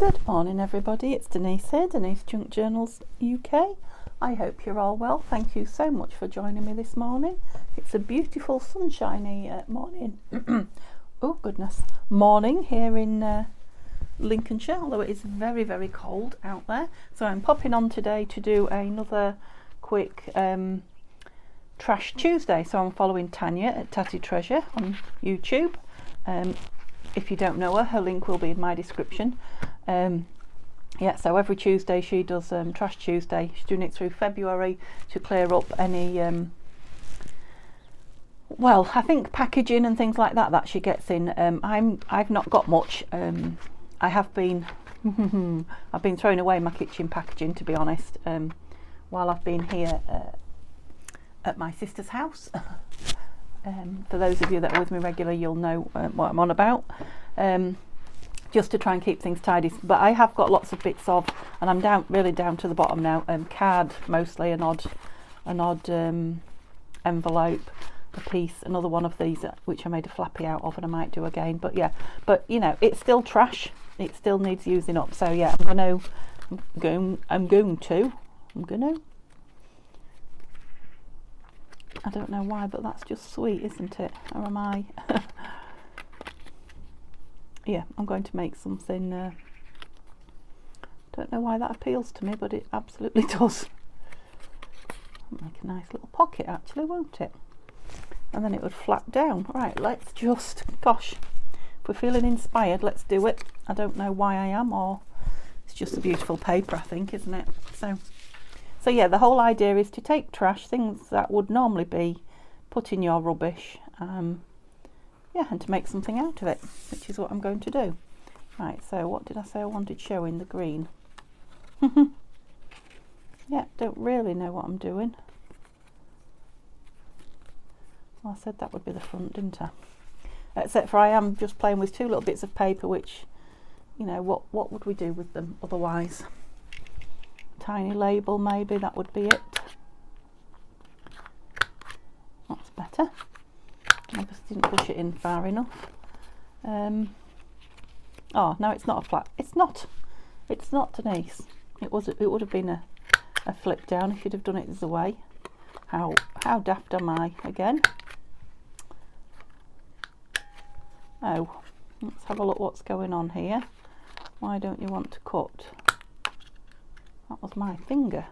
Good morning everybody, it's Denise here, Denise Junk Journals UK. I hope you're all well. Thank you so much for joining me this morning. It's a beautiful sunshiny morning. Oh goodness, morning here in Lincolnshire, although it is very, very cold out there. So I'm popping on today to do another quick Trash Tuesday. So I'm following Tania at Tattytreasure on YouTube. If you don't know her, her link will be in my description. Yeah, so every Tuesday she does Trash Tuesday. She's doing it through February to clear up any, well, I think packaging and things like that she gets in. I've not got much. I have been, I've been throwing away my kitchen packaging, to be honest, while I've been here at my sister's house. For those of you that are with me regularly, you'll know what I'm on about. Just to try and keep things tidy, but I have got lots of bits of, and I'm really down to the bottom now. Card mostly, an odd envelope, a piece, another one of these which I made a flappy out of, and I might do again. But yeah, but you know, it's still trash. It still needs using up. So yeah, I'm going to. I don't know why, but that's just sweet, isn't it? Or am I? Yeah, I'm going to make something. Don't know why that appeals to me, but it absolutely does. Make a nice little pocket, actually, won't it? And then it would flap down. Right, let's just, gosh, if we're feeling inspired, let's do it. I don't know why I am, or it's just a beautiful paper, I think, isn't it? So yeah, the whole idea is to take trash, things that would normally be put in your rubbish, yeah, and to make something out of it, which is what I'm going to do. Right, so what did I say I wanted showing? The green. Yeah, don't really know what I'm doing. Well, I said that would be the front, didn't I? Except for I am just playing with two little bits of paper, which, you know, what would we do with them otherwise? Tiny label, maybe, that would be it. That's better. I just didn't push it in far enough. Oh no, it's not a flat. It's not Denise. It would have been a flip down if you'd have done it the way. How daft am I again? Oh, let's have a look what's going on here. Why don't you want to cut? That was my finger.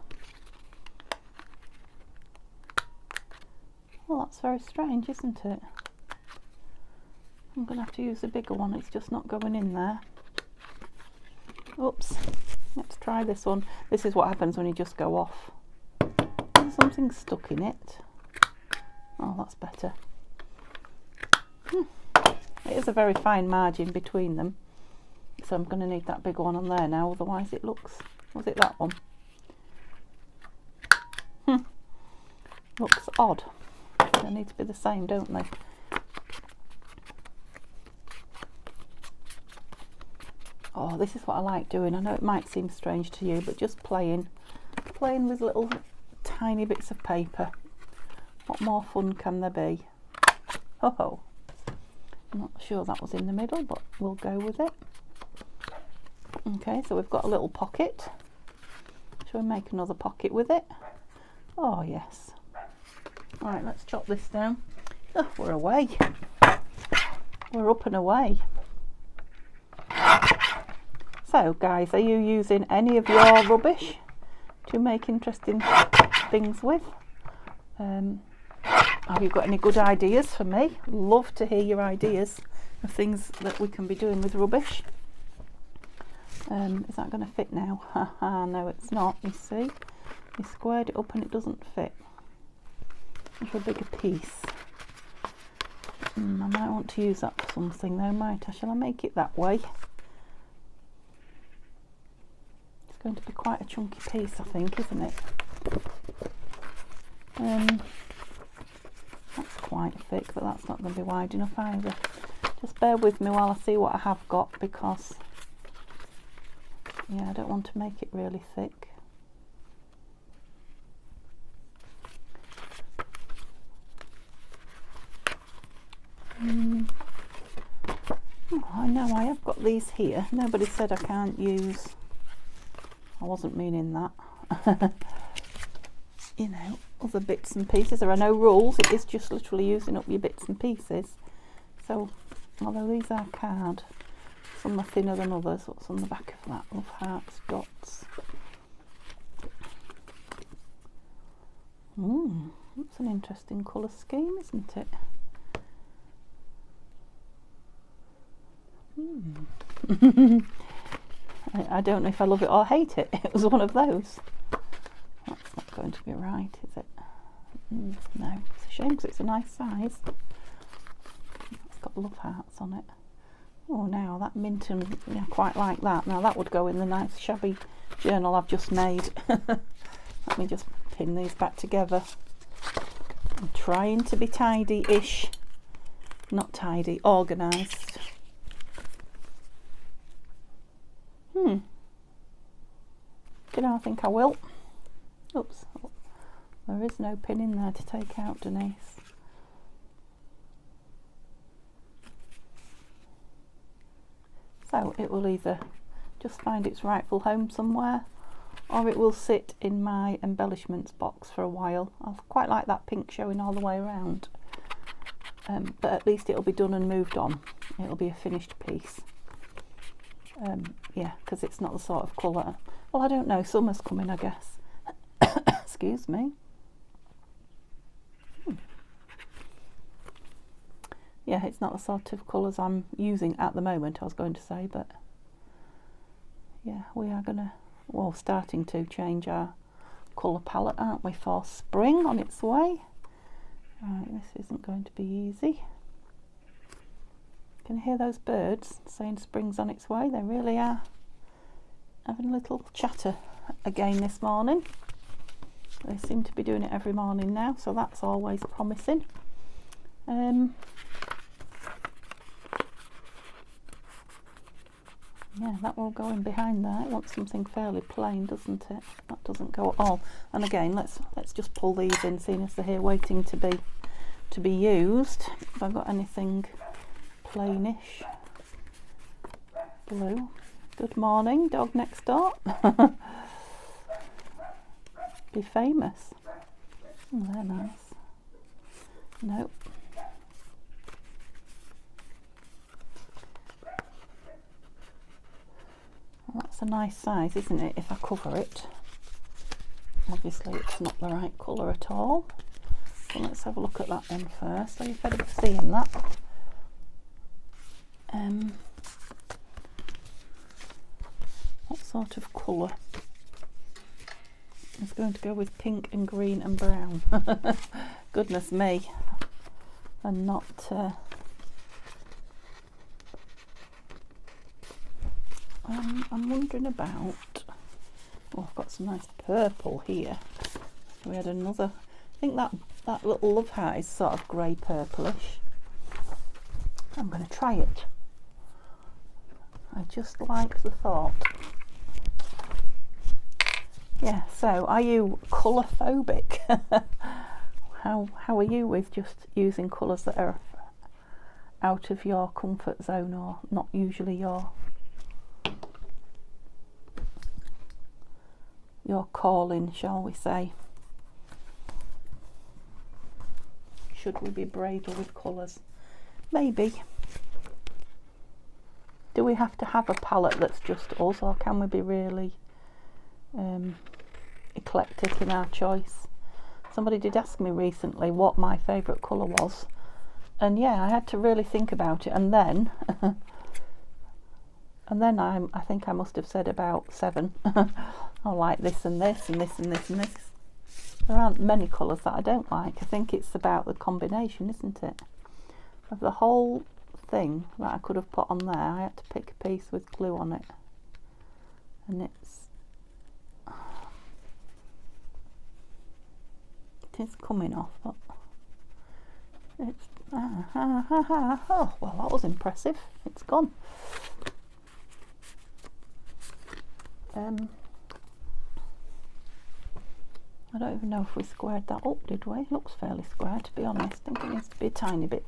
Well, that's very strange, isn't it? I'm going to have to use a bigger one. It's just not going in there. Oops. Let's try this one. This is what happens when you just go off. Something's stuck in it. Oh, that's better. It is a very fine margin between them. So I'm going to need that big one on there now. Otherwise it looks... Was it that one? Looks odd. They need to be the same, don't they? Oh, this is what I like doing. I know it might seem strange to you, but just playing with little tiny bits of paper. What more fun can there be? Oh, I'm not sure that was in the middle, but we'll go with it. Okay, so we've got a little pocket. Shall we make another pocket with it? Oh yes. Right, let's chop this down. Oh, we're away. We're up and away. So guys, are you using any of your rubbish to make interesting things with? Have you got any good ideas for me? Love to hear your ideas of things that we can be doing with rubbish. Is that going to fit now? Haha, no it's not, you see. You squared it up and it doesn't fit. It's a bigger piece. I might want to use that for something though, might I? Shall I make it that way? It's going to be quite a chunky piece, I think, isn't it? That's quite thick, but that's not going to be wide enough either. Just bear with me while I see what I have got, because yeah, I don't want to make it really thick. Oh, I know I have got these here. Nobody said I can't use, I wasn't meaning that. You know, other bits and pieces. There are no rules, it is just literally using up your bits and pieces. So, although these are card, some are thinner than others. What's on the back of that? Love hearts, dots. That's an interesting colour scheme, isn't it? I don't know if I love it or hate it. It was one of those. That's not going to be right, is it? No, it's a shame because it's a nice size. It's got love hearts on it. Oh, now that mint and I quite like that. Now that would go in the nice shabby journal I've just made. Let me just pin these back together. I'm trying to be tidy-ish. Not tidy, organised. You know, I think I will. Oops, there is no pin in there to take out, Denise. So it will either just find its rightful home somewhere, or it will sit in my embellishments box for a while. I quite like that pink showing all the way around, but at least it'll be done and moved on. It'll be a finished piece. Yeah, because it's not the sort of colour. Well, I don't know, summer's coming, I guess. Excuse me. Yeah, it's not the sort of colours I'm using at the moment, I was going to say, but yeah, we are gonna, well, starting to change our colour palette, aren't we, for spring on its way. Right, this isn't going to be easy. Can you hear those birds saying spring's on its way? They really are having a little chatter again this morning. They seem to be doing it every morning now, so that's always promising. Yeah, that will go in behind there. It wants something fairly plain, doesn't it? That doesn't go at all. And again, let's just pull these in, seeing as they're here waiting to be used. Have I got anything plainish? Blue. Good morning, dog next door. Be famous. Oh, they're nice. Nope. Well, that's a nice size, isn't it, if I cover it? Obviously it's not the right colour at all. So let's have a look at that one first. Are you fed up seeing that? What sort of colour? It's going to go with pink and green and brown. Goodness me. And not... I'm wondering about... Oh, I've got some nice purple here. We had another... I think that little love heart is sort of grey purplish. I'm going to try it. I just like the thought. Yeah, so are you colour phobic? How are you with just using colours that are out of your comfort zone or not usually your calling, shall we say? Should we be braver with colours? Maybe. Do we have to have a palette that's just us, or can we be really eclectic in our choice? Somebody did ask me recently what my favourite colour was, and yeah, I had to really think about it, and then I think I must have said about 7. I like this and this and this and this and this. There aren't many colours that I don't like. I think it's about the combination, isn't it? Of the whole thing that I could have put on there, I had to pick a piece with glue on it, and it is coming off, but it's oh well, that was impressive. It's gone. I don't even know if we squared that up, did we? It looks fairly square, to be honest. I think it needs to be a tiny bit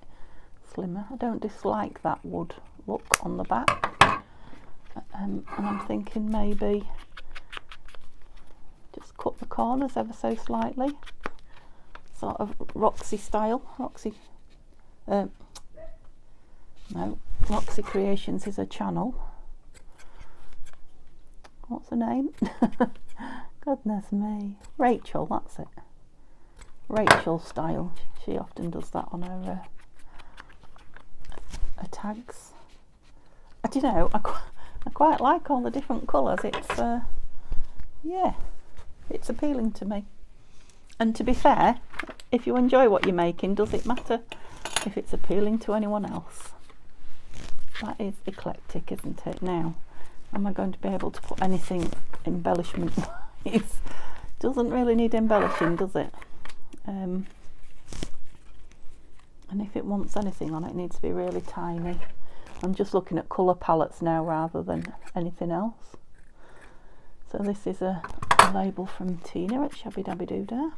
slimmer. I don't dislike that wood look on the back, and I'm thinking maybe just cut the corners ever so slightly, sort of Roxy style. Roxy Creations is a channel. What's her name? Goodness me. Rachel, that's it. Rachel style. She often does that on her tags. I don't know, I quite like all the different colours. It's, yeah, it's appealing to me. And to be fair, if you enjoy what you're making, does it matter if it's appealing to anyone else? That is eclectic, isn't it? Now, am I going to be able to put anything embellishment wise? Doesn't really need embellishing, does it? And if it wants anything on it, it needs to be really tiny. I'm just looking at colour palettes now rather than anything else. So this is a label from Tina at Shabby Dabby Doodah.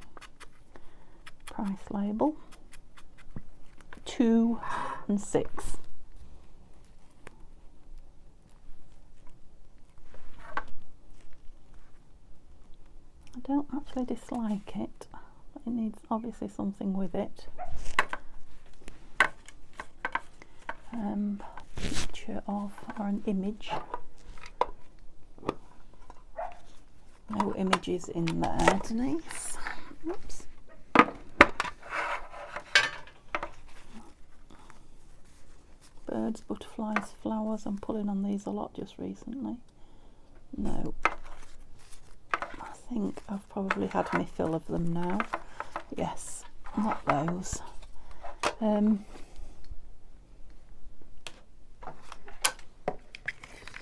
Price label. 2 and 6. I don't actually dislike it, but it needs obviously something with it. Picture of, or an image. No images in there, Denise. Oops. Birds, butterflies, flowers. I'm pulling on these a lot just recently. No. I think I've probably had my fill of them now. Yes, not those.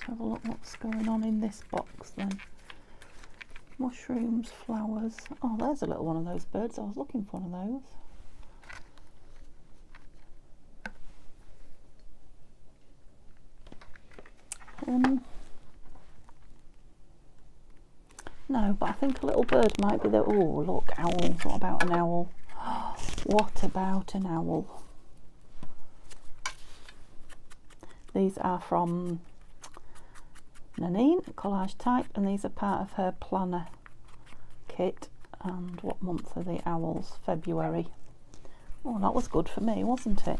Have a look what's going on in this box then. Mushrooms, flowers. Oh, there's a little one of those birds. I was looking for one of those. No, but I think a little bird might be there. Oh, look, owls. What about an owl? What about an owl? These are from Nanine, collage type, and these are part of her planner kit. And what month are the owls? February. Oh, that was good for me, wasn't it?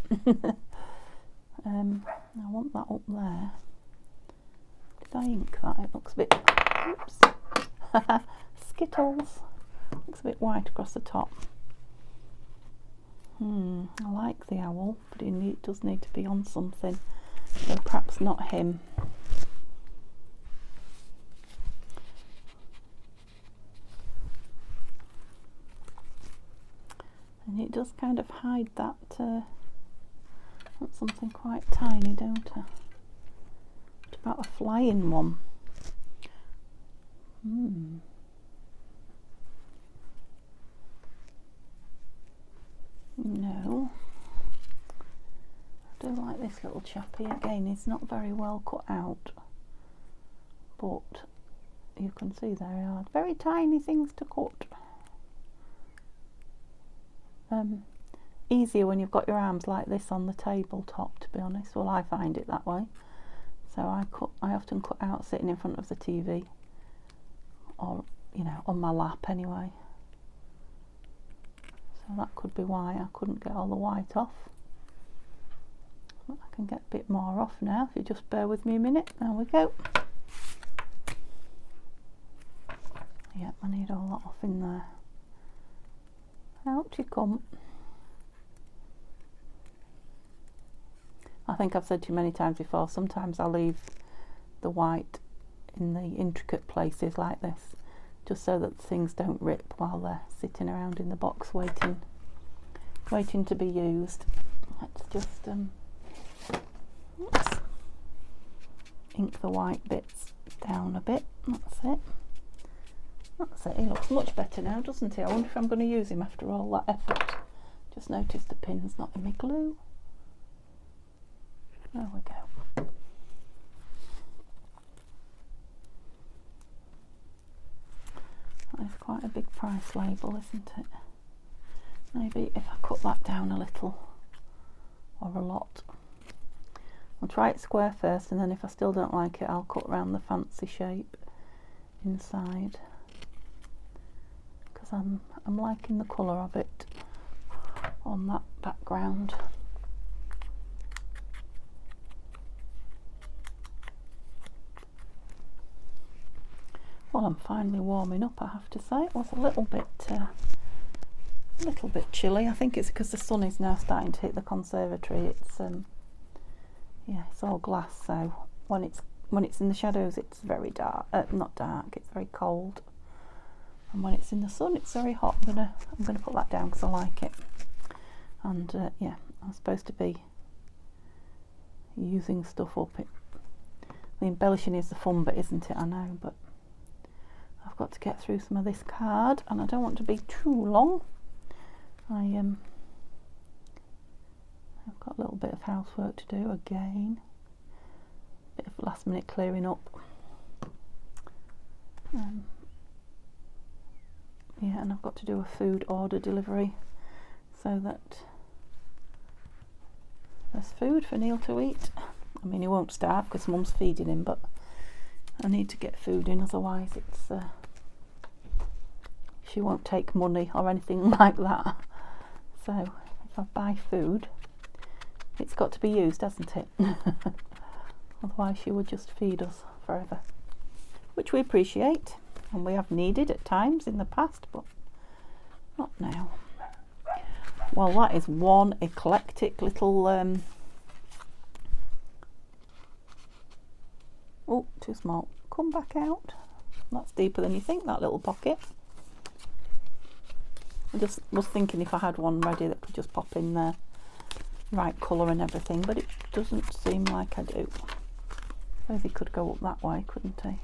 I want that up there. Did I ink that? It looks a bit... Oops. Skittles. Looks a bit white across the top. I like the owl, but it does need to be on something. So perhaps not him. And it does kind of hide that, that's something quite tiny, don't I? What about a flying one? No. I do like this little chappy. Again, he's not very well cut out, but you can see there are very tiny things to cut. Easier when you've got your arms like this on the tabletop, to be honest. Well, I find it that way. So I often cut out sitting in front of the TV, or you know, on my lap anyway. So that could be why I couldn't get all the white off. But I can get a bit more off now if you just bear with me a minute. There we go. Yep, I need all that off in there. Out you come. I think I've said to you many times before, sometimes I leave the white in the intricate places like this, just so that things don't rip while they're sitting around in the box waiting to be used. Let's just oops, ink the white bits down a bit. That's it. That's it. He looks much better now, doesn't he? I wonder if I'm going to use him after all that effort. Just noticed the pin's not in my glue. There we go. That's quite a big price label, isn't it? Maybe if I cut that down a little, or a lot. I'll try it square first, and then if I still don't like it, I'll cut around the fancy shape inside, because I'm liking the colour of it on that background. Well, I'm finally warming up, I have to say. It was a little bit chilly. I think it's because the sun is now starting to hit the conservatory. It's yeah, it's all glass, so when it's in the shadows, it's very dark. Not dark. It's very cold. And when it's in the sun, it's very hot. I'm gonna put that down because I like it. And yeah, I'm supposed to be using stuff up. The embellishing is the fun bit, isn't it? I know, but I've got to get through some of this card, and I don't want to be too long. I've got a little bit of housework to do again. Bit of last minute clearing up. Yeah, and I've got to do a food order delivery so that there's food for Neil to eat. I mean, he won't starve because Mum's feeding him, but I need to get food in, otherwise it's she won't take money or anything like that. So if I buy food, it's got to be used, hasn't it? Otherwise she would just feed us forever, which we appreciate and we have needed at times in the past, but not now. Well, that is one eclectic little oh, too small. Come back out. That's deeper than you think, that little pocket. I just was thinking if I had one ready that could just pop in there, right colour and everything, but it doesn't seem like I do. Suppose he could go up that way, couldn't he?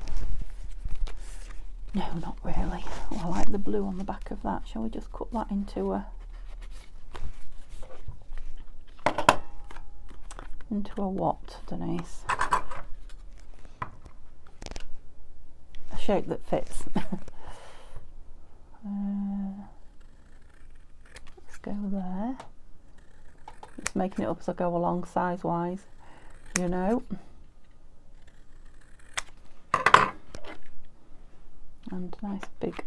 No, not really. Oh, I like the blue on the back of that. Shall we just cut that into a what, Denise? A shape that fits. Let's go there. Just making it up as I go along, size wise, you know. And nice big.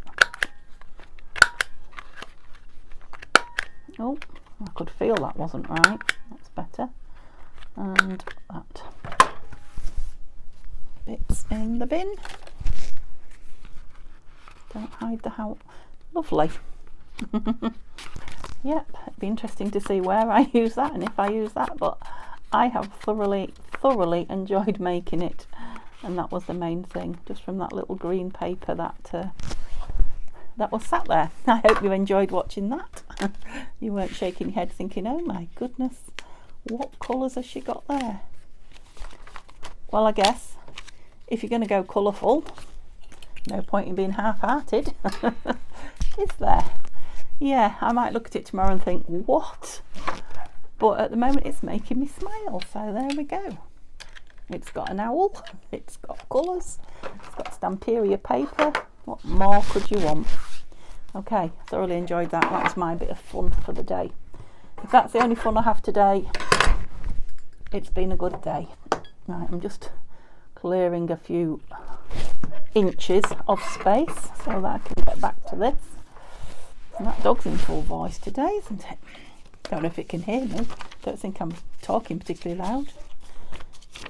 Oh, I could feel that wasn't right. That's better. And that bit's in the bin. Don't hide the house. Lovely. Yep, it'd be interesting to see where I use that and if I use that, but I have thoroughly enjoyed making it, and that was the main thing, just from that little green paper that was sat there. I hope you enjoyed watching that. You weren't shaking your head thinking, oh my goodness, what colours has she got there? Well, I guess if you're going to go colourful, no point in being half-hearted. Is there? Yeah, I might look at it tomorrow and think, what? But at the moment it's making me smile, so there we go. It's got an owl, it's got colours, it's got Stamperia paper. What more could you want? Okay, thoroughly enjoyed that. That was my bit of fun for the day. If that's the only fun I have today, it's been a good day. Right, I'm just clearing a few inches of space so that I can get back to this. And that dog's in full voice today, isn't it? Don't know if it can hear me. Don't think I'm talking particularly loud,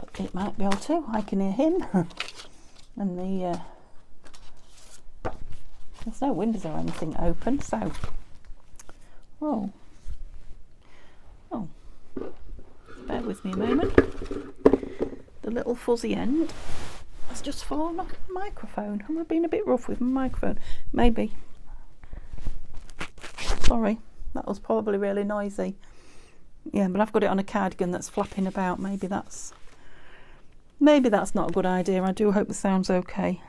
but it might be able to. I can hear him. And there's no windows or anything open, so oh, bear with me a moment. The little fuzzy end has just fallen off the microphone. Am I being a bit rough with my microphone? Maybe. Sorry, that was probably really noisy. Yeah, but I've got it on a cardigan that's flapping about. Maybe that's not a good idea. I do hope the sound's okay.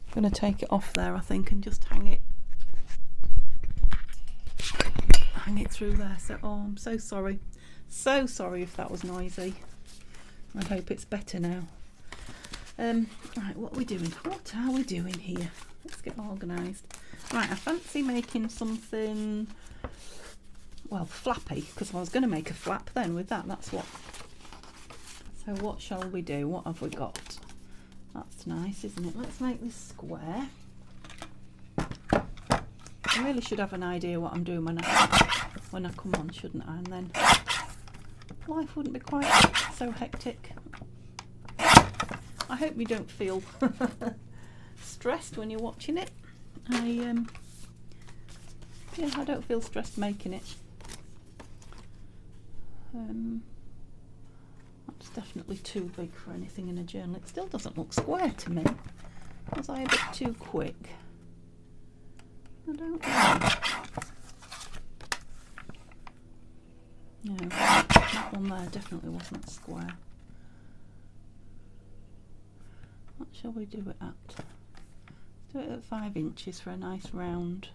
I'm going to take it off there, I think, and just hang it through there. So, oh, I'm so sorry if that was noisy. I hope it's better now. Right, what are we doing here? Let's get organised. Right, I fancy making something, well, flappy, because I was going to make a flap then with that. That's what So what shall we do? What have we got? That's nice, isn't it? Let's make this square. I really should have an idea what I'm doing when I come on, shouldn't I? And then life wouldn't be quite so hectic. I hope you don't feel stressed when you're watching it. I don't feel stressed making it. That's definitely too big for anything in a journal. It still doesn't look square to me. Was I a bit too quick? I don't know. No, that one there definitely wasn't square. What shall we do it at? Let's do it at 5 inches for a nice round.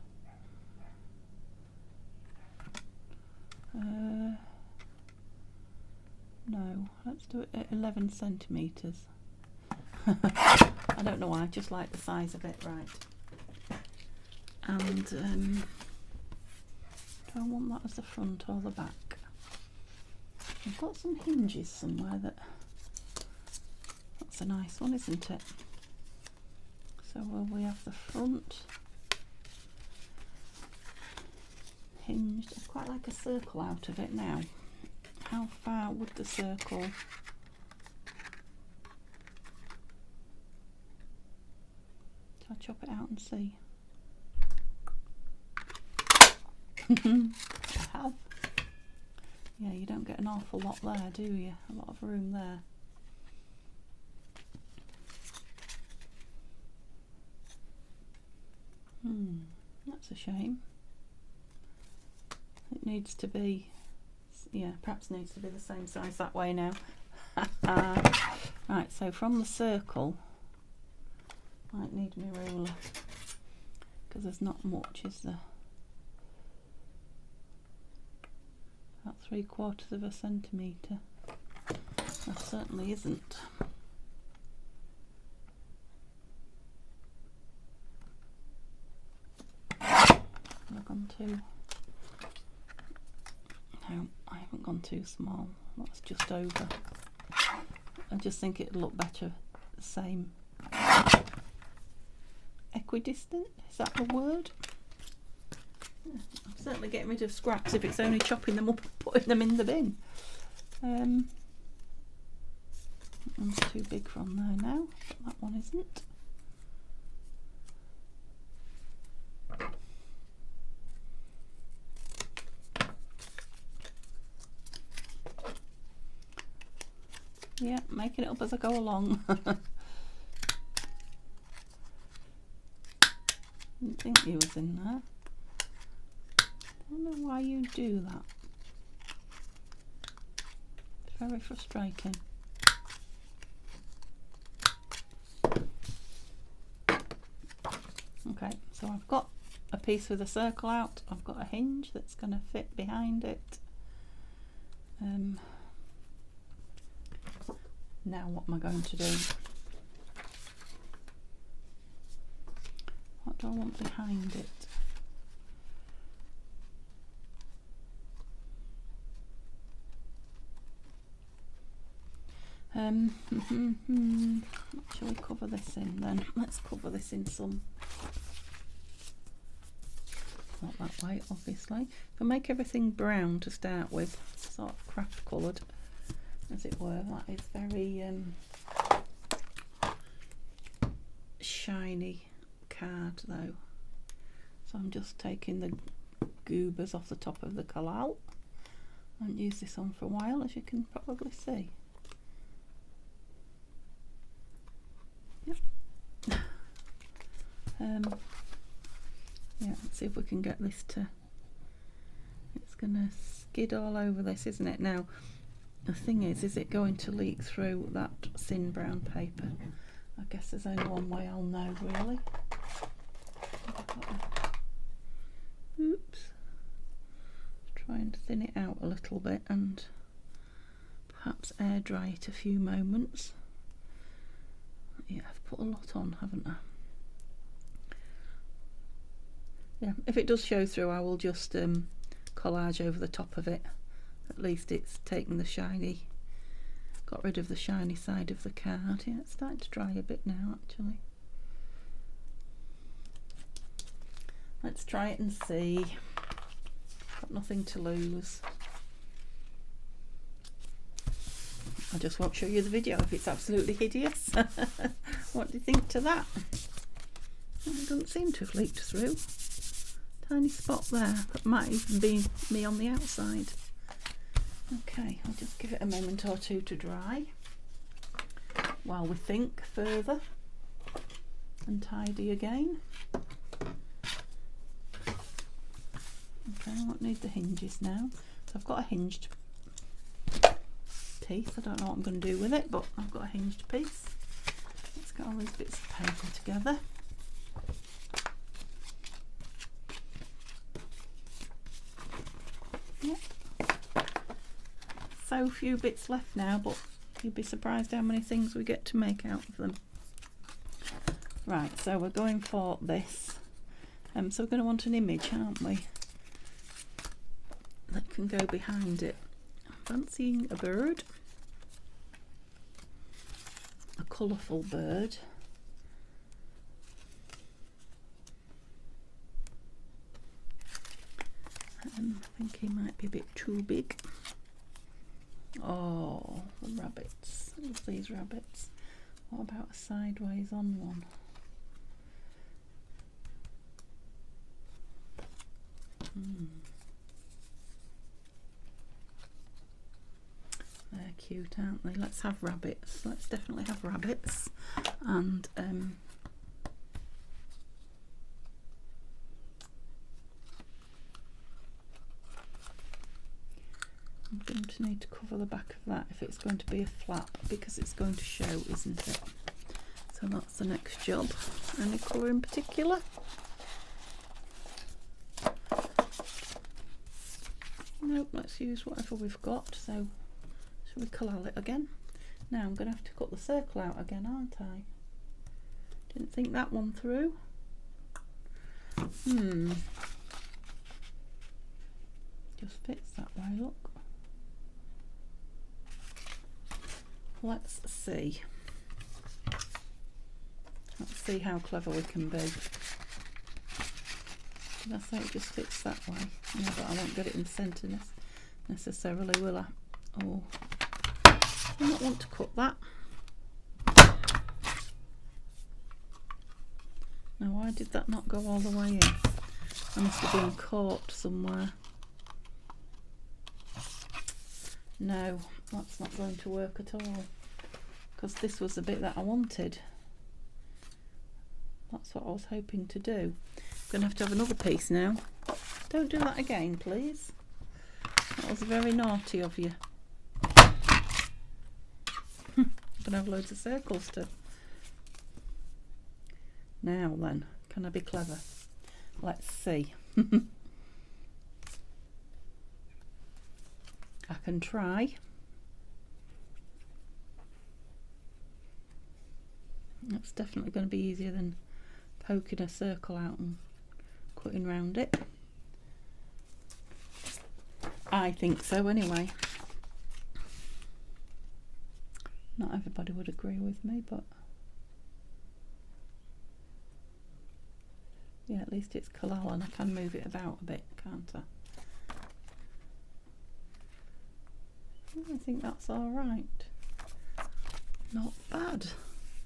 No, let's do it at 11 centimetres. I don't know why, I just like the size of it, right. And do I want that as the front or the back? I've got some hinges somewhere that's a nice one, isn't it? So will we have the front hinged? I'd quite like a circle out of it now. How far would the circle? Shall I chop it out and see? I have. Yeah, you don't get an awful lot there, do you? A lot of room there. That's a shame. It needs to be, yeah, perhaps needs to be the same size that way now. Right, so from the circle, might need my ruler because there's not much, is there? About 3/4 of a centimetre. That certainly isn't. Have I gone too? No, I haven't gone too small. That's just over. I just think it'd look better the same. Equidistant, is that the word? Yeah, I'm certainly getting rid of scraps if it's only chopping them up and putting them in the bin. That one's too big from there now, but that one isn't. Yeah, making it up as I go along. Didn't think you was in there. Don't know why you do that. It's very frustrating. Okay, so I've got a piece with a circle out. I've got a hinge that's going to fit behind it. Now what am I going to do? What do I want behind it? Shall we cover this in then? Let's cover this in some, not that way obviously. If I make everything brown to start with, sort of craft coloured as it were, that is very shiny card though. So I'm just taking the goobers off the top of the collal. I haven't used this on for a while, as you can probably see. Yeah, let's see if we can get this to, it's gonna skid all over this, isn't it? Now the thing is it going to leak through that thin brown paper? I guess there's only one way I'll know really. Oops. Try and thin it out a little bit and perhaps air dry it a few moments. Yeah, I've put a lot on, haven't I? Yeah, if it does show through I will just collage over the top of it. At least it's taken the shiny got rid of the shiny side of the card. Yeah, it's starting to dry a bit now actually. Let's try it and see. Got nothing to lose. I just won't show you the video if it's absolutely hideous. What do you think to that? It doesn't seem to have leaked through. Tiny spot there. That might even be me on the outside. Okay, I'll just give it a moment or two to dry while we think further and tidy again. Okay, I won't need the hinges now. So I've got a hinged piece. I don't know what I'm going to do with it, but I've got a hinged piece. Let's get all these bits of paper together. Yep. So few bits left now, but you'd be surprised how many things we get to make out of them. Right, so we're going for this. So we're going to want an image, aren't we? That can go behind it. I'm fancying a bird. A colourful bird. I think he might be a bit too big. Oh, the rabbits. Look at these rabbits. What about a sideways on one? They're cute, aren't they? Let's have rabbits. Let's definitely have rabbits. And I'm going to need to cover the back of that if it's going to be a flap, because it's going to show, isn't it? So that's the next job. Any colour in particular? Nope, let's use whatever we've got. So shall we collal it again? Now I'm going to have to cut the circle out again, aren't I? Didn't think that one through. Just fits that way, look. Let's see. Let's see how clever we can be. Did I say it just fits that way? No, but I won't get it in the centre necessarily, will I? Oh, I do not want to cut that. Now, why did that not go all the way in? I must have been caught somewhere. No, that's not going to work at all, because this was the bit that I wanted. That's what I was hoping to do. I'm going to have another piece now. Don't do that again, please. That was very naughty of you. I'm going to have loads of circles to. Now then, can I be clever? Let's see. I can try. That's definitely going to be easier than poking a circle out and cutting round it. I think so anyway. Not everybody would agree with me, but yeah, at least it's collal and I can move it about a bit, can't I? I think that's all right. Not bad.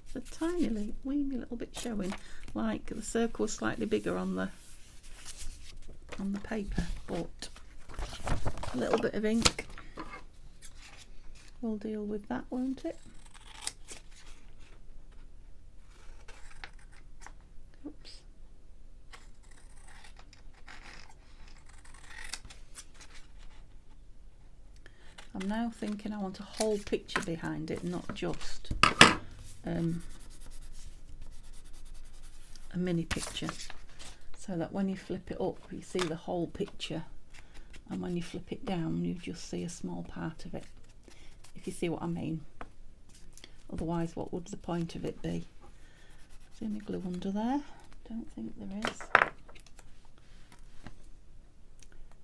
It's a tiny, weeny little bit showing. Like the circle was slightly bigger on the paper, but a little bit of ink will deal with that, won't it? Oops. I'm now thinking I want a whole picture behind it, not just a mini picture, so that when you flip it up you see the whole picture, and when you flip it down you just see a small part of it, if you see what I mean. Otherwise, what would the point of it be? Is there any glue under there? Don't think there is.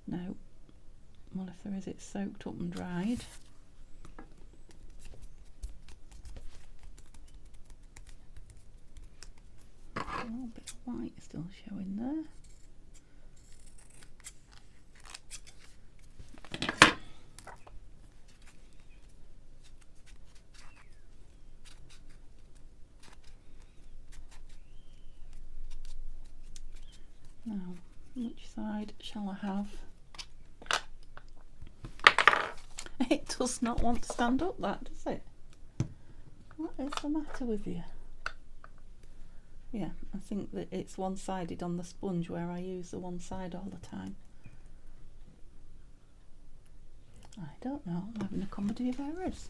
No. Well, if there is, it's soaked up and dried. little bit of white still showing there. Now, which side shall I have? It does not want to stand up, that, does it? What is the matter with you? Yeah, I think that it's one-sided on the sponge where I use the one side all the time. I don't know, I'm having a comedy of errors.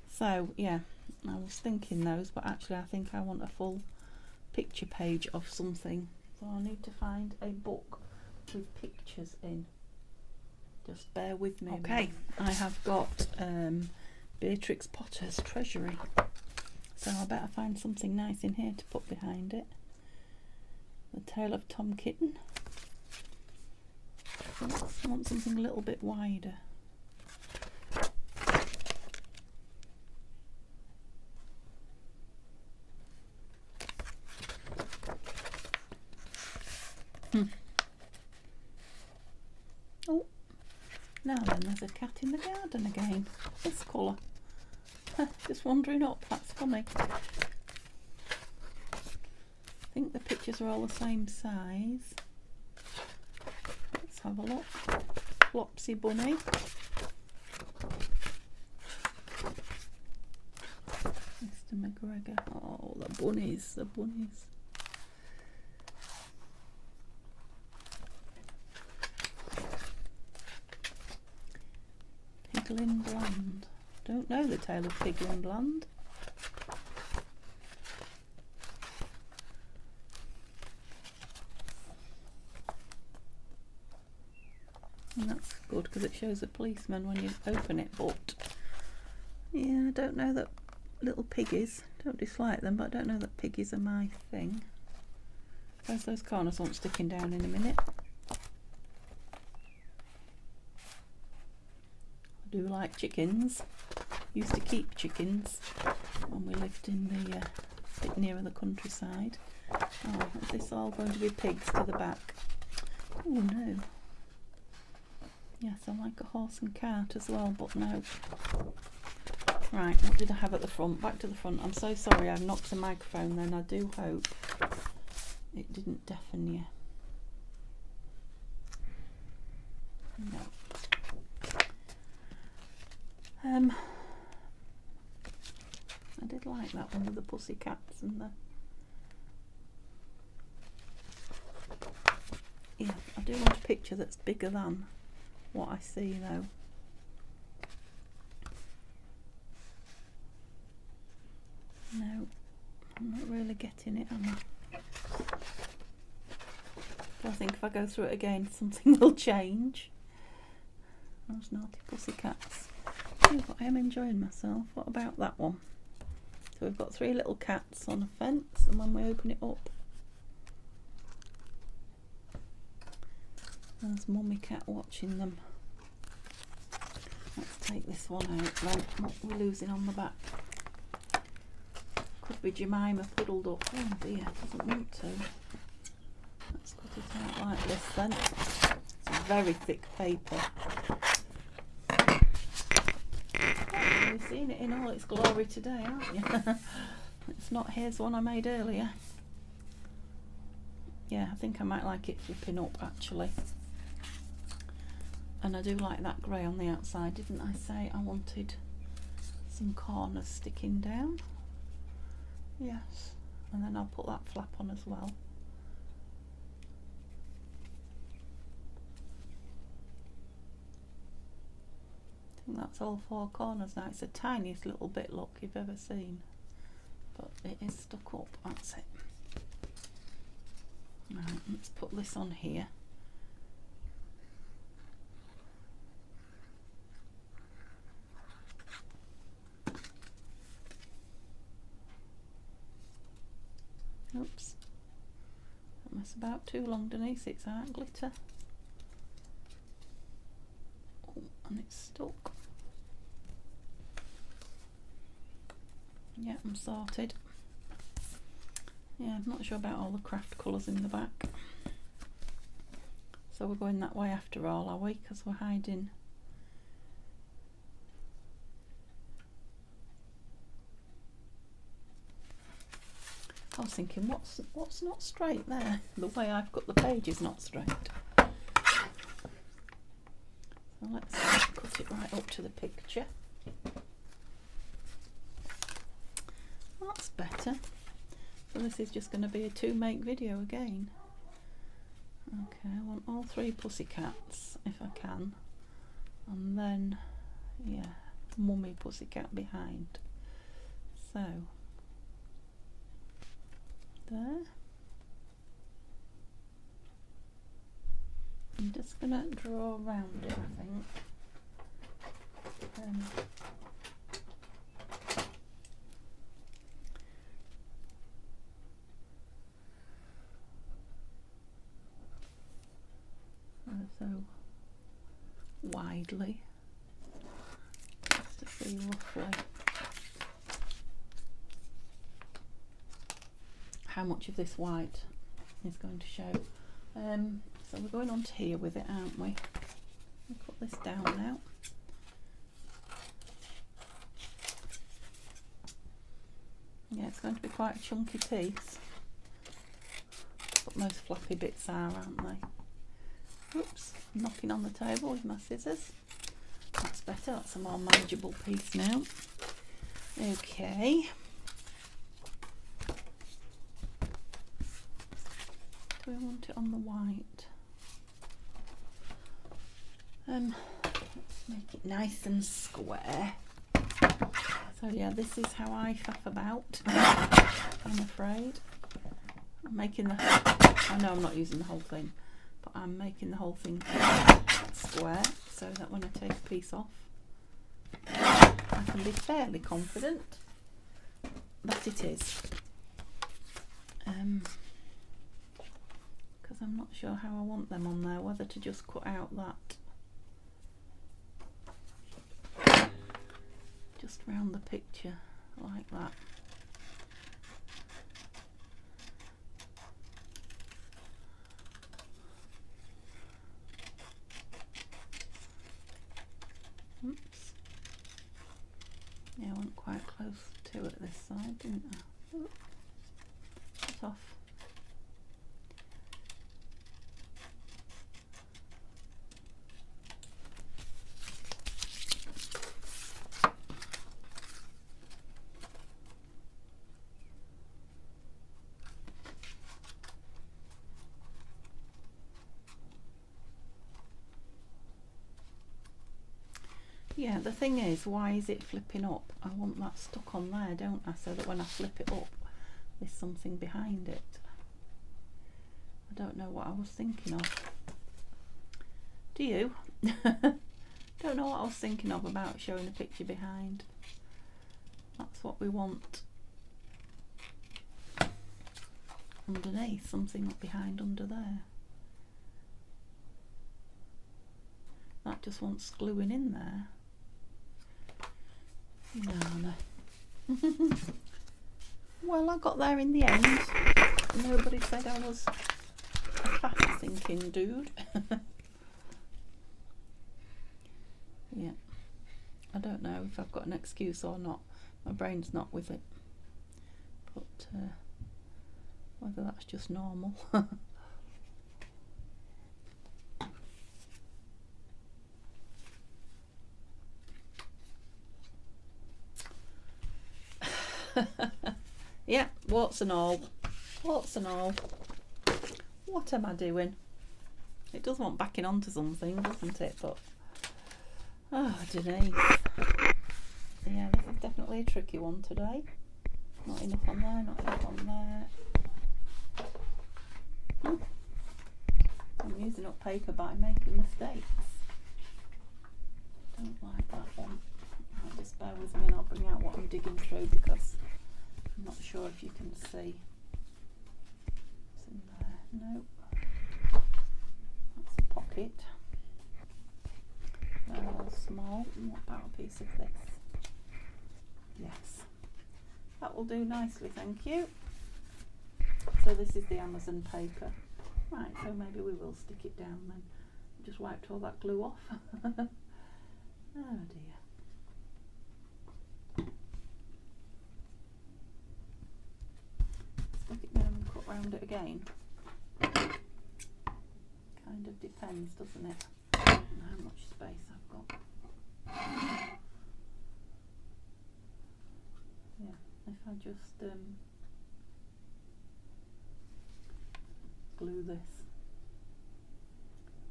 So, yeah, I was thinking those, but actually I think I want a full picture page of something. So I need to find a book with pictures in. Just bear with me. Okay, I have got Beatrix Potter's Treasury. So I better find something nice in here to put behind it. The Tale of Tom Kitten. I want something a little bit wider. Oh, now then, there's a cat in the garden again. This colour. Just wandering up, that's funny. I think the pictures are all the same size. Let's have a look. Flopsy Bunny. Mr. McGregor. Oh, the bunnies, the bunnies. Piglin Bland. Don't know the Tale of Piglin Bland. And that's good because it shows a policeman when you open it, but yeah, I don't know that little piggies, don't dislike them, but I don't know that piggies are my thing. Where's those corners aren't sticking down in a minute. I do like chickens. Used to keep chickens when we lived in the bit nearer the countryside. Oh, is this all going to be pigs to the back? Oh no. Yes, I like a horse and cart as well, but no. Right, what did I have at the front? Back to the front. I'm so sorry I knocked the microphone then. I do hope it didn't deafen you. No. I did like that one with the pussycats and the... Yeah, I do want a picture that's bigger than what I see though. No, I'm not really getting it, am I? But I think if I go through it again, something will change. Those naughty pussycats. Oh, but I am enjoying myself. What about that one? So we've got 3 little cats on a fence, and when we open it up, there's Mummy Cat watching them. Let's take this one out then. What are we losing on the back? Could be Jemima puddled up. Oh dear, doesn't want to. Let's cut it out like this then. It's a very thick paper. You've seen it in all its glory today, aren't you? It's not here's one I made earlier. Yeah, I think I might like it flipping up actually. And I do like that grey on the outside. Didn't I say I wanted some corners sticking down? Yes. And then I'll put that flap on as well. I think that's all 4 corners now. It's the tiniest little bit, look, you've ever seen. But it is stuck up, that's it. Right, let's put this on here. Oops. Don't mess about too long, Denise, it's art glitter. Oh, and it's stuck. Yeah, I'm sorted. Yeah, I'm not sure about all the craft colours in the back. So we're going that way after all, are we? Because we're hiding. I was thinking, what's not straight there? The way I've cut the page is not straight. So let's cut it right up to the picture. That's better. So this is just going to be a to make video again. Okay, I want all 3 pussycats if I can, and then yeah, mummy pussycat behind. So there. I'm just going to draw around it, I think. So widely, just to see roughly how much of this white is going to show. So we're going on to here with it, aren't we? I'll put this down now. Yeah, it's going to be quite a chunky piece, but most floppy bits are, aren't they? Oops, I'm knocking on the table with my scissors. That's better, that's a more manageable piece now. Okay. Do we want it on the white? Let's make it nice and square. So yeah, this is how I faff about, I'm afraid. I'm making the, I know I'm not using the whole thing, but I'm making the whole thing square so that when I take a piece off, I can be fairly confident that it is. Because I'm not sure how I want them on there, whether to just cut out that just round the picture like that. Oops. Yeah, I went quite close to it this side, didn't I? Oops. It's off. Yeah, the thing is, why is it flipping up? I want that stuck on there, don't I? So that when I flip it up, there's something behind it. I don't know what I was thinking of. Do you? Don't know what I was thinking of about showing a picture behind. That's what we want. Underneath, something up behind under there. That just wants gluing in there. No. Well, I got there in the end. Nobody said I was a fast thinking dude. Yeah. I don't know if I've got an excuse or not. My brain's not with it. But whether that's just normal. Yeah, warts and all. Warts and all. What am I doing? It does want backing onto something, doesn't it? But oh, Denise. Yeah, this is definitely a tricky one today. Not enough on there, not enough on there. I'm using up paper by making mistakes. Don't like that one. I'll just bear with me and I'll bring out what I'm digging through because I'm not sure if you can see. It's in there. Nope. That's a pocket. They're all small. What about a piece of this? Yes. That will do nicely, thank you. So this is the Amazon paper. Right, so maybe we will stick it down then. Just wiped all that glue off. Oh dear. Stick it down and cut round it again. Kind of depends, doesn't it, on how much space I've got. Yeah, if I just glue this,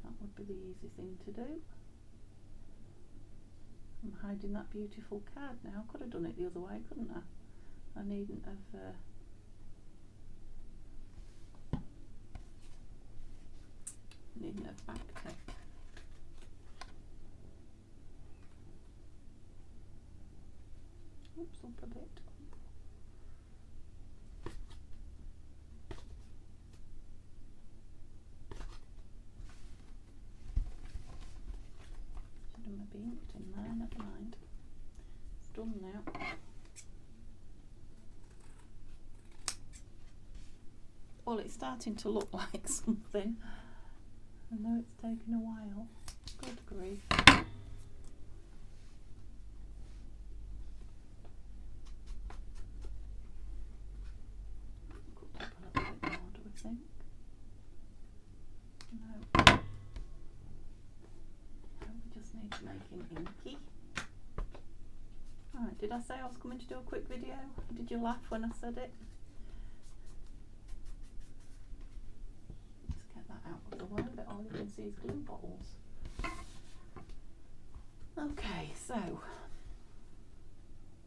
that would be the easy thing to do. I'm hiding that beautiful card now. I could have done it the other way, couldn't I? I needn't have backed it. Oops, up a bit. Should have maybe inked in there, never mind. It's done now. Well, it's starting to look like something. I know it's taken a while. Good grief. Cooked up a little bit more, do we think? No. No, we just need to make him inky. Right, did I say I was coming to do a quick video? Did you laugh when I said it? Out of the way, but all you can see is glue bottles. Okay, so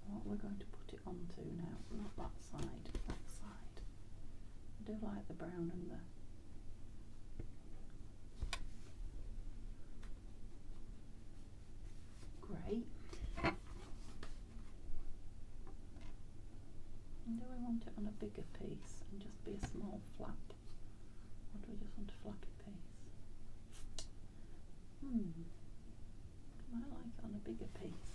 what we're going to put it onto now, not that side, that side. I do like the brown and the grey. And do we want it on a bigger piece and just be a small flap? Or do we just want a flappy piece? I might like it on a bigger piece.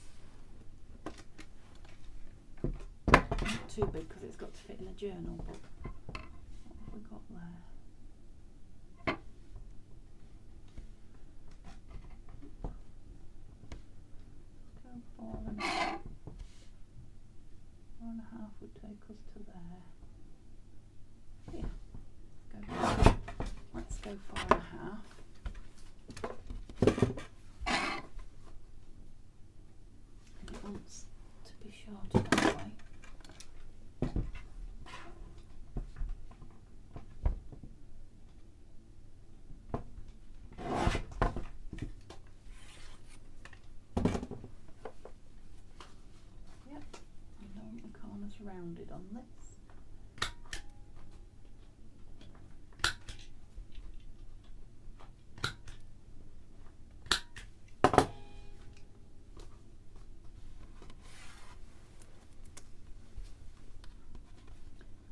Not too big because it's got to fit in a journal, but what have we got there? Go 4.5. 4.5 would take us to there. Yeah. Let's go 4.5. And it wants to be shorter that way. Yep, I don't want the corners rounded on this.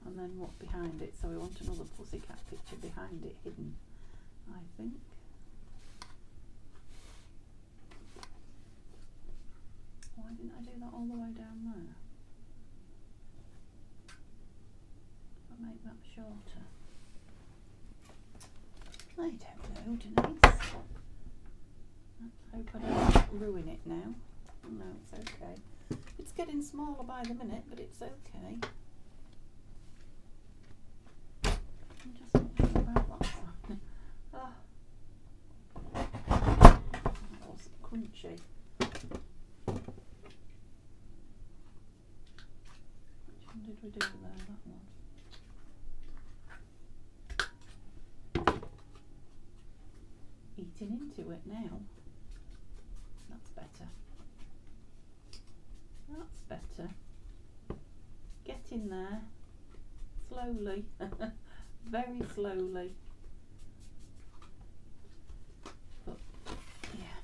And then what behind it, so we want another pussycat picture behind it hidden, I think. Why didn't I do that all the way down there? I'll make that shorter. I don't know, Denise. Let's hope I don't ruin it now. No, it's okay. It's getting smaller by the minute, but it's okay. I'm just not sure about that side. Ah. That was crunchy. Which one did we do there? That one. Eating into it now. That's better. That's better. Get in there. Slowly. Very slowly. But yeah,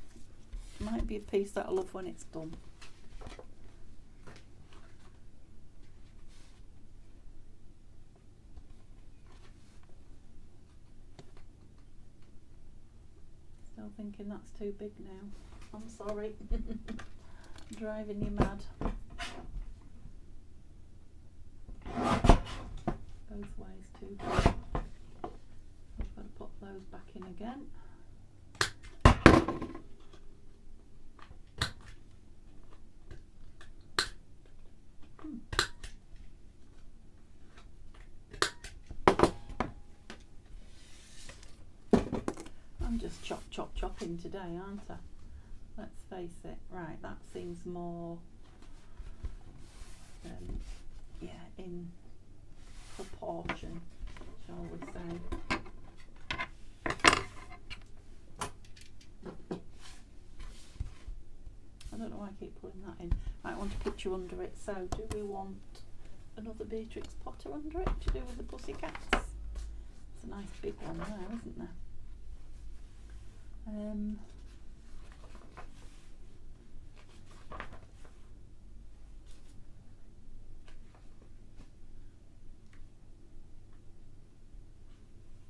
might be a piece that I'll love when it's done. Still thinking that's too big now. I'm sorry. Driving you mad. Both ways too I've got to put those back in again. I'm just chopping today, aren't I? Let's face it. Right, that seems more yeah, in proportion, shall we say. I don't know why I keep pulling that in. Might want a picture under it. So do we want another Beatrix Potter under it to do with the Pussycats? It's a nice big one there, isn't there? I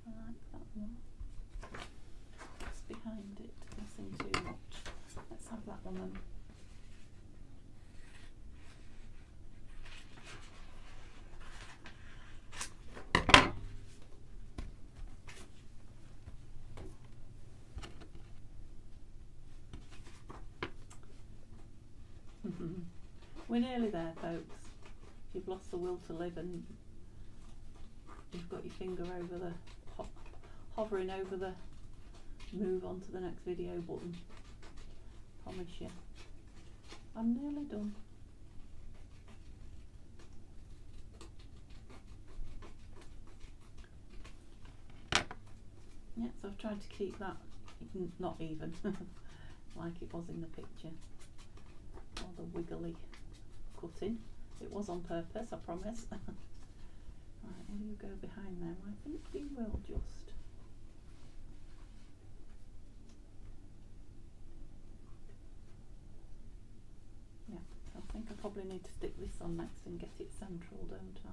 like that one. Just behind it, nothing too much. Let's have that one then. We're nearly there, folks. If you've lost the will to live and you've got your finger over the hovering over the move on to the next video button, promise you, I'm nearly done. Yeah, so I've tried to keep that not even like it was in the picture, or the wiggly cutting. It was on purpose, I promise. Right, will you go behind them? I think you will just. Yeah, so I think I probably need to stick this on next and get it central, don't I?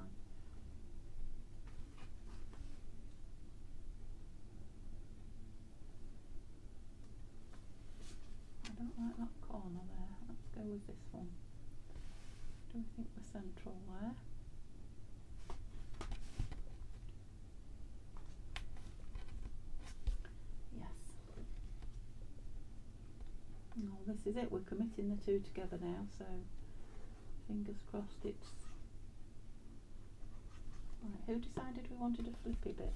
I don't like that corner there. Let's go with this one. Do we think we're central there? Yes. Oh, this is it. We're committing the two together now, so fingers crossed it's... Right, who decided we wanted a flippy bit?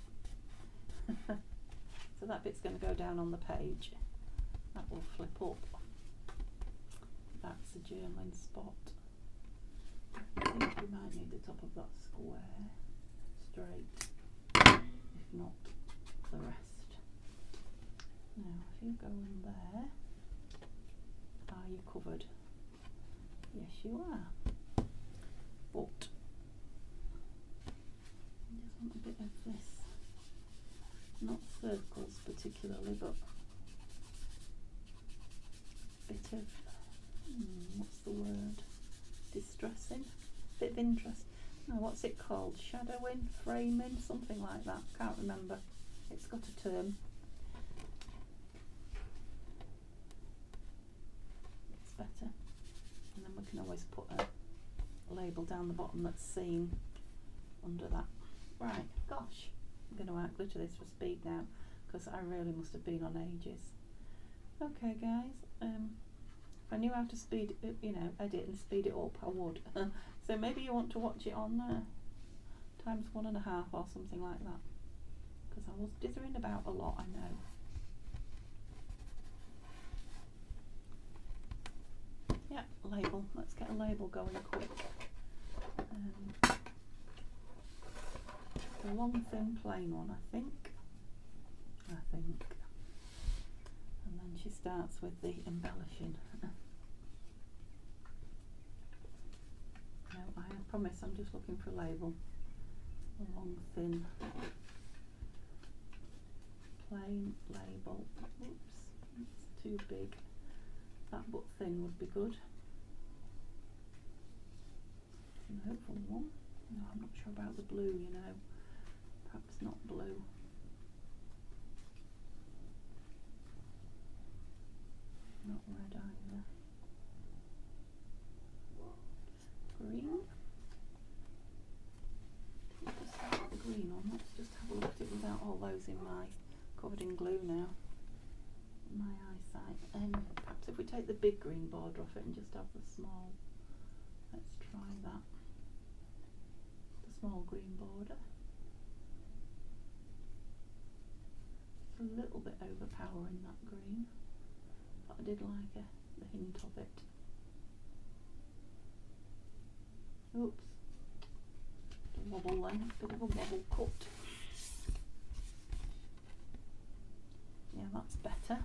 So that bit's going to go down on the page. That will flip up. That's a journaling spot. I think we might need the top of that square straight, if not the rest. Now if you go in there, are you covered? Yes you are. But I just want a bit of this, not circles particularly, but a bit of, what's the word? Distressing, bit of interest. No, what's it called? Shadowing, framing, something like that. Can't remember. It's got a term. It's better. And then we can always put a label down the bottom that's seen under that. Right, gosh, I'm going to out-glitter this for speed now because I really must have been on ages. Okay, guys. If I knew how to speed it, edit and speed it up, I would. So maybe you want to watch it on times 1.5 or something like that, because I was dithering about a lot, I know. Yeah, label. Let's get a label going quick. The long, thin, plain one, I think. And then she starts with the embellishing. No, I promise I'm just looking for a label. A long, thin, plain label. Oops, it's too big. That but thin would be good. An oval one. No, I'm not sure about the blue, Perhaps not blue. Not red either. Green. Just start with the green one. Let's losing my covered in glue now. My eyesight. Perhaps if we take the big green border off it and just have the small. Let's try that. The small green border. It's a little bit overpowering, that green, but I did like the hint of it. Oops. A wobble then, bit of a wobble cut. Yeah, that's better.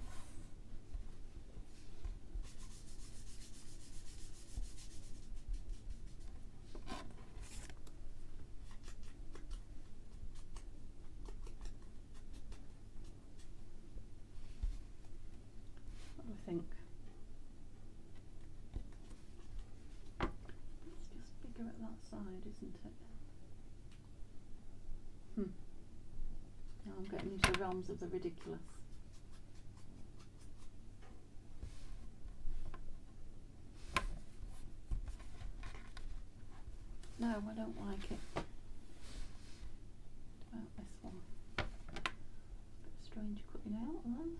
What do we think? It's just bigger at that side, isn't it? Now I'm getting into the realms of the ridiculous. No, I don't like it. About this one. Bit strange cutting out then.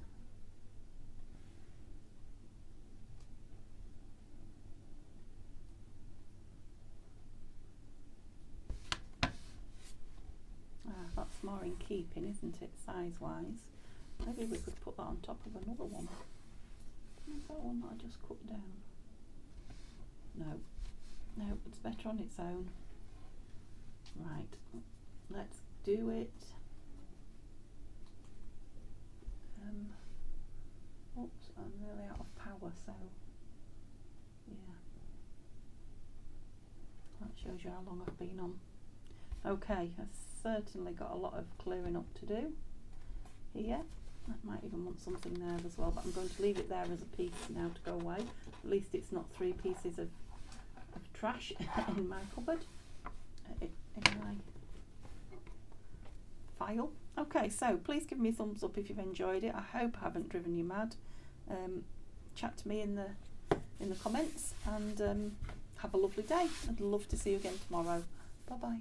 That's more in keeping, isn't it, size-wise? Maybe we could put that on top of another one. Is that one that I just cut down? No. No, it's better on its own. Right, let's do it. Oops, I'm really out of power, so yeah. That shows you how long I've been on. Okay, I've certainly got a lot of clearing up to do here. I might even want something there as well, but I'm going to leave it there as a piece now to go away. At least it's not 3 pieces of trash in my cupboard, in my file. Okay, so please give me a thumbs up if you've enjoyed it. I hope I haven't driven you mad. Chat to me in the comments, and have a lovely day. I'd love to see you again tomorrow. Bye bye.